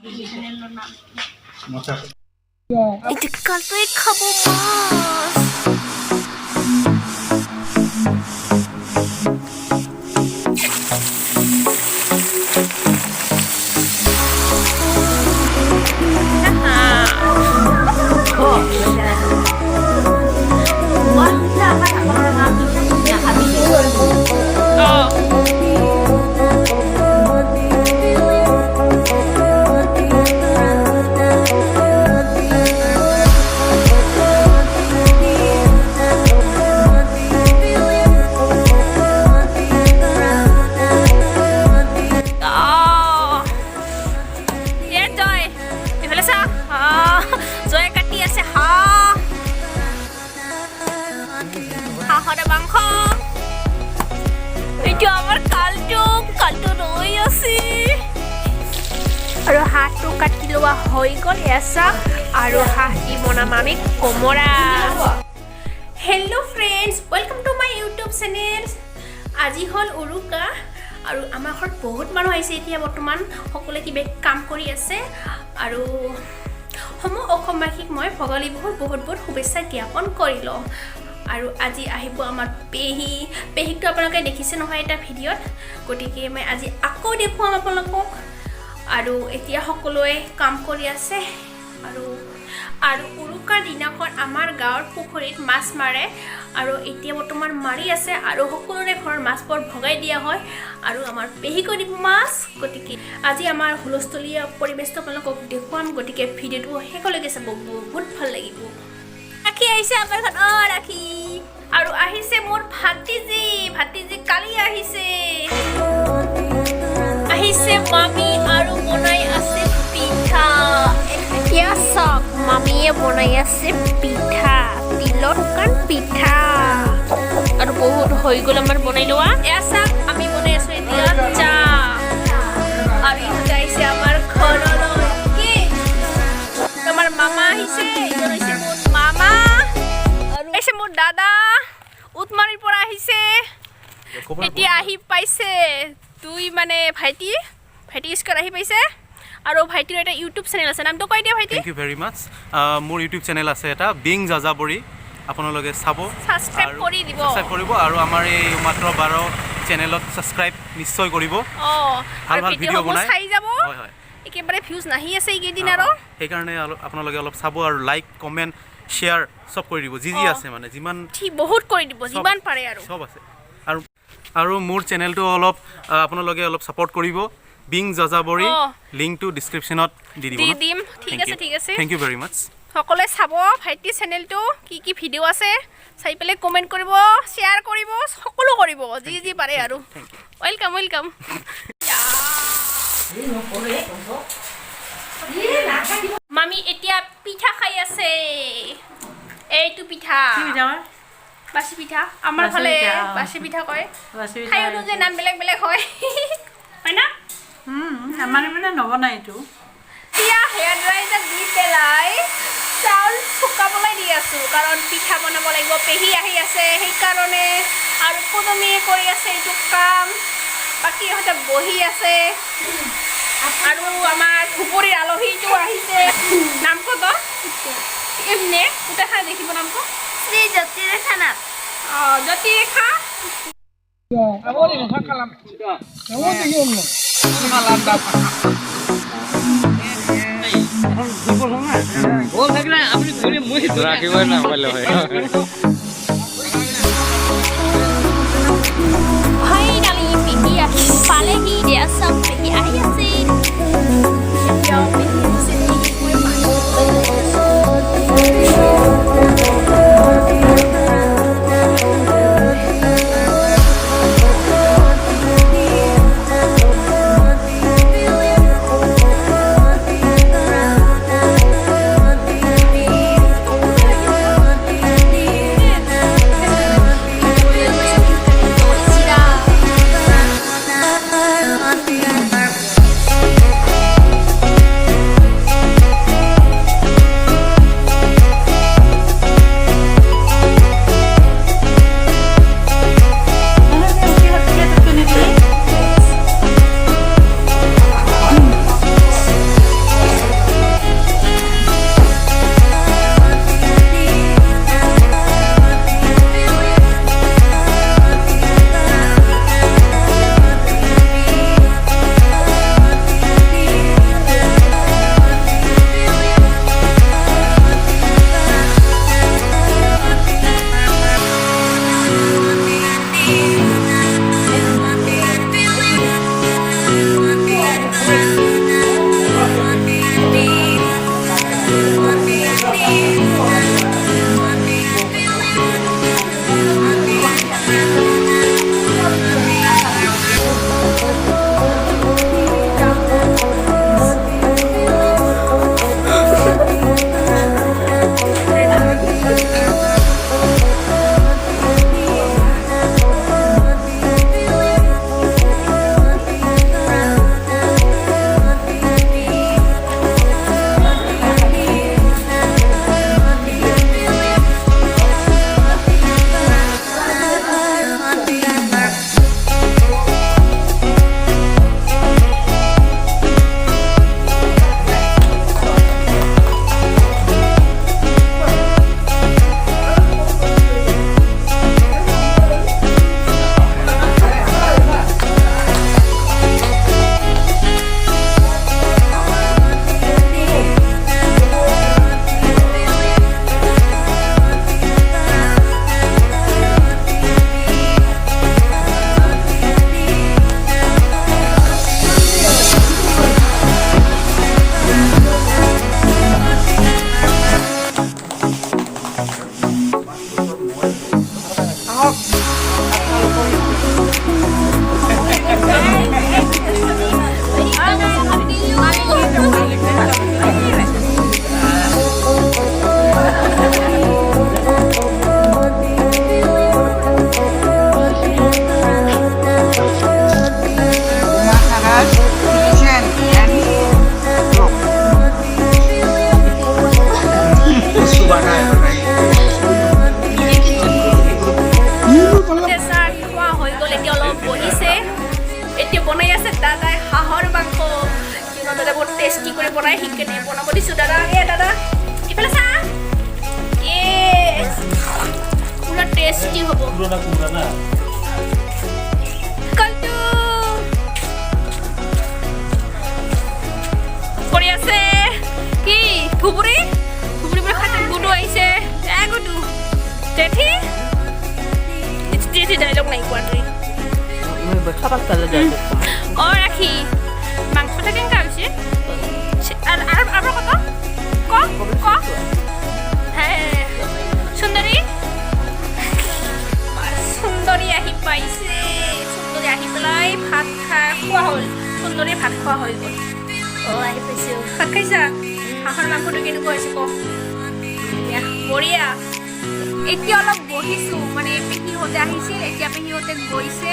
Itu kalau kamu mas. আৰু হাঁহটো কাটি লোৱা হৈ গ'ল এছা আৰু হাঁহ দি বনাম আমি কোমোৰা। Hello' friends, welcome to my YouTube channel. আজি হ'ল উৰুকা আৰু আমাৰ ঘৰত বহুত মানুহ আহিছে। এতিয়া বৰ্তমান সকলোৱে কিবা কাম কৰি আছে আৰু সমূহ অসমবাসীক মই ভোগালী বিহুৰ বহুত বহুত শুভেচ্ছা জ্ঞাপন কৰিলোঁ। আৰু আজি আহিব আমাৰ পেহীকটো আপোনালোকে দেখিছে নহয় এটা ভিডিঅ'ত, গতিকে মই আজি আকৌ দেখুৱাম আপোনালোকক। আৰু এতিয়া সকলোৱে কাম কৰি আছে আৰু উৰুকাৰ দিনাখন আমাৰ গাঁৱৰ পুখুৰীত মাছ মাৰে আৰু এতিয়া বৰ্তমান মাৰি আছে আৰু সকলোৰে ঘৰৰ মাছবোৰ ভগাই দিয়া হয় আৰু আমাৰ পেহীকো দিব মাছ। গতিকে আজি আমাৰ হুলস্থলীয়া পৰিৱেশটো আপোনালোকক দেখুৱাম, গতিকে ভিডিঅ'টো শেষলৈকে চাব, বহুত ভাল লাগিব। ৰাখি আহিছে আমাৰ ঘৰত, ৰাখি আৰু আহিছে মোৰ ভাতিজি কালি আহিছে মামী আৰু বনাই আছে পিঠা। এতিয়া চাওক, মামীয়ে বনাই আছে পিঠা, তিলৰ শুকান পিঠা আৰু বহুত হৈ গ'ল আমাৰ বনাই লোৱা। এয়া চাওক, আমি বনাই আছো এতিয়া চাহ আৰু ইহঁতে আহিছে আমাৰ ঘৰলৈ। কি আমাৰ মামা আহিছে, এইজন হৈছে মোৰ মামা আৰু আহিছে মোৰ দাদা উটমাৰীৰ পৰা আহিছে। এতিয়া আহি পাইছে দুই মানে ভাইটি স্কুল আহি পাইছে আৰু ভাইটিৰ এটা ইউটিউব চেনেল আছে, নামটো কৈ দিয়া ভাইটি। থ্যাংক ইউ ভেৰি মাছ। মোৰ ইউটিউব চেনেল আছে এটা, বিং যাযাবৰী, আপোনালোকে চাব, সাবস্ক্ৰাইব কৰি দিব আৰু আমাৰ এই মাত্ৰ 12 চেনেলত সাবস্ক্ৰাইব নিশ্চয় কৰিব। ভাল ভাল ভিডিঅ' বনাই চাই যাব। হয় হয়, একেবাৰে ভিউজ নাহি আছে এইকেইদিন আৰু সেইকাৰণে আপোনালোকে অলপ চাব আৰু লাইক কমেণ্ট শ্বেয়াৰ চব কৰি দিব, যি আছে মানে যিমান বহুত কৰি দিব, যিমান পাৰে আৰু চব আছে। আৰু মোৰ চেনেলটো অলপ আপোনালোকে অলপ ছাপোৰ্ট কৰিব, বিং যাযাবৰী, লিংকটো ডিছক্ৰিপশ্যনত দি দিম। ঠিক আছে থেংক ইউ ভেৰি মাছ। সকলোৱে চাব ভাইটি চেনেলটো, কি ভিডিঅ' আছে চাই পেলাই কমেণ্ট কৰিব, শ্বেয়াৰ কৰিব, সকলো কৰিব যি পাৰে আৰু। ৱেলকাম। মামী এতিয়া পিঠা খাই আছে, এইটো পিঠা বাচি পিঠা, আমাৰ ফালে বাচি পিঠা কয়, খাই যে নাম বেলেগ হয় না? আমাৰ মানে নবনাই এইটো। এতিয়া হেয়াৰ ড্ৰায়াৰ দি পেলাই চাউল শুকাবলৈ দি আছোঁ, কাৰণ পিঠা বনাব লাগিব। পেহী আহি আছে সেইকাৰণে, আৰু পদমীয়ে কৰি আছে এইটো কাম, বাকী ইহঁতে বহি আছে। আৰু আমাৰ ধুবুৰীৰ আলহীটো আহিছে, নাম ক'ব এমনে গোটেইখান দেখিব, নামটো শ্ৰী জ্যোতিৰেখা নাথ। জ্যোতিৰেখা রাখিবই না পারলে হয়। ফাইনালি পেহী আহি পালেহি, দিয়া চাওক পেহী আহি আছে। টেষ্টি কৰি বনাই সেইকাৰণে বনাব দিছোঁ দাদা দাদা এইফালে চা পুৰা টেষ্টি হ'ব কলটো কৰি আছে কি ধুবুৰী বুলি খাতে গুডু আহিছে গুডু জেঠি জেঠি ডাইলগ নাই কোৱা তুই ও রাখি মাংসটা কেমন আছে আর আর আর কত ক ক হ্যাঁ সুন্দরী সুন্দরী আহি পাইছে সুন্দরী আহি পেলাই ভাত খোৱা হ'ল সুন্দৰী ভাত খোৱা হৈ গ'ল আহি পাইছে ভাত খাইছা হাঁহৰ মাংসটো কেনেকুৱা হৈছে ক বঢ়িয়া এতিয়া অলপ বহিছোঁ মানে পেহীহঁতে আহিছিল এতিয়া পেহীহঁতে গৈছে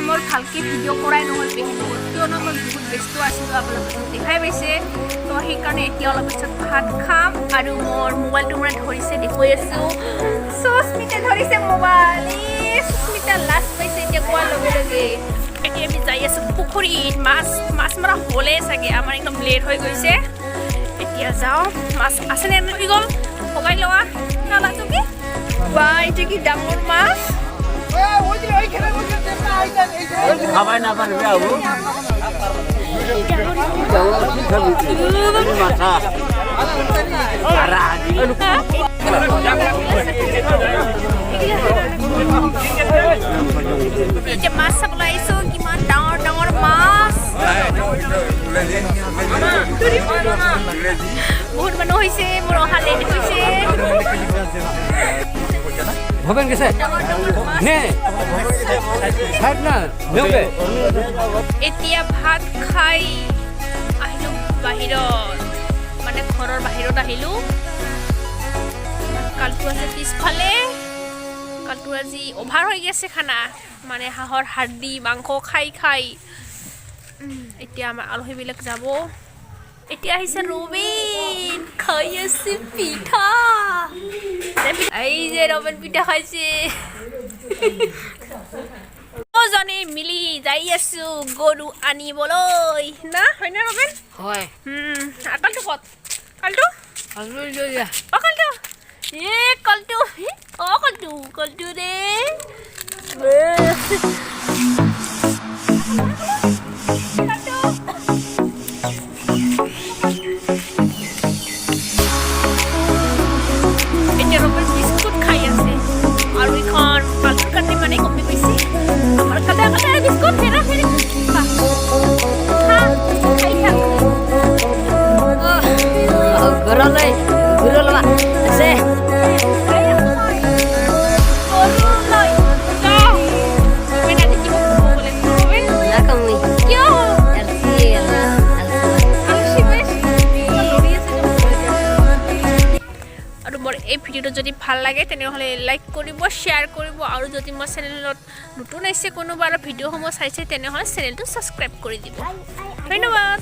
মোৰ ভালকৈ ভিডিঅ' কৰাই নহ'ল পেহীবোৰ কিয়নো মই বহুত ব্যস্ত আছিলোঁ আপোনালোকে দেখাই পাইছে তো সেইকাৰণে এতিয়া অলপ পিছত ভাত খাম আৰু মোৰ মোবাইলটো মানে ধৰিছে দেখুৱাই আছোঁ সুস্মিতা ধৰিছে মোবাইল সুস্মিতা লাজ পাইছে এতিয়া কোৱাৰ লগে লগে এতিয়া আমি যাই আছোঁ পুখুৰীত মাছ মৰা হ'লেই চাগে আমাৰ একদম লেট হৈ গৈছে এতিয়া যাওঁ মাছ আছেনে কি গ'ল ভগাই লোৱা নালাটো কি বা এইটো কি ডাঙৰ মাছ খাবাই না পাৰবে আবু মাথা এতিয়া মাছ চাবলৈ আহিছোঁ কিমান ডাঙৰ ডাঙৰ মাছ বহুত মানুহ হৈছে মোৰ অহা লেট হৈছে হবেন গেছে নে ছাড় না নেবে এতিয়া ভাত খাই আহিলোঁ বাহিৰত মানে ঘৰৰ বাহিৰত আহিলোঁ কালটো আছে পিছফালে কালটো আজি অভাৰ হৈ গৈছে খানা মানে হাঁহৰ হাৰ্দি মাংস খাই খাই এতিয়া আমাৰ আলহীবিলাক যাব এতিয়া আহিছে ৰবিন খাই আছে পিঠা এই যে ৰবিন পিঠা খাইছে জনে মিলি যাই আছো গৰু আনিবলৈ না হয়নে ৰবিন হয় কালটো ক'ত কালটো অ কালটো এ কালটো অ কালটো কালটো ৰে এতিয়া ৰবিন বিস্কুট খাই আছে আৰু এখন কালটোৰ কাৰণে মানে কমি গৈছে আমাৰ কালে কালে বিস্কুট ফেৰা ফেৰি খাই থাক ঘৰলৈ ঘূৰলবা আছে আৰু মোৰ এই ভিডিঅ'টো যদি ভাল লাগে তেনেহ'লে লাইক কৰিব শ্বেয়াৰ কৰিব আৰু যদি মোৰ চেনেলত নতুন আহিছে কোনোবা আৰু ভিডিঅ'সমূহ চাইছে তেনেহ'লে চেনেলটো ছাবস্ক্ৰাইব কৰি দিব ধন্যবাদ।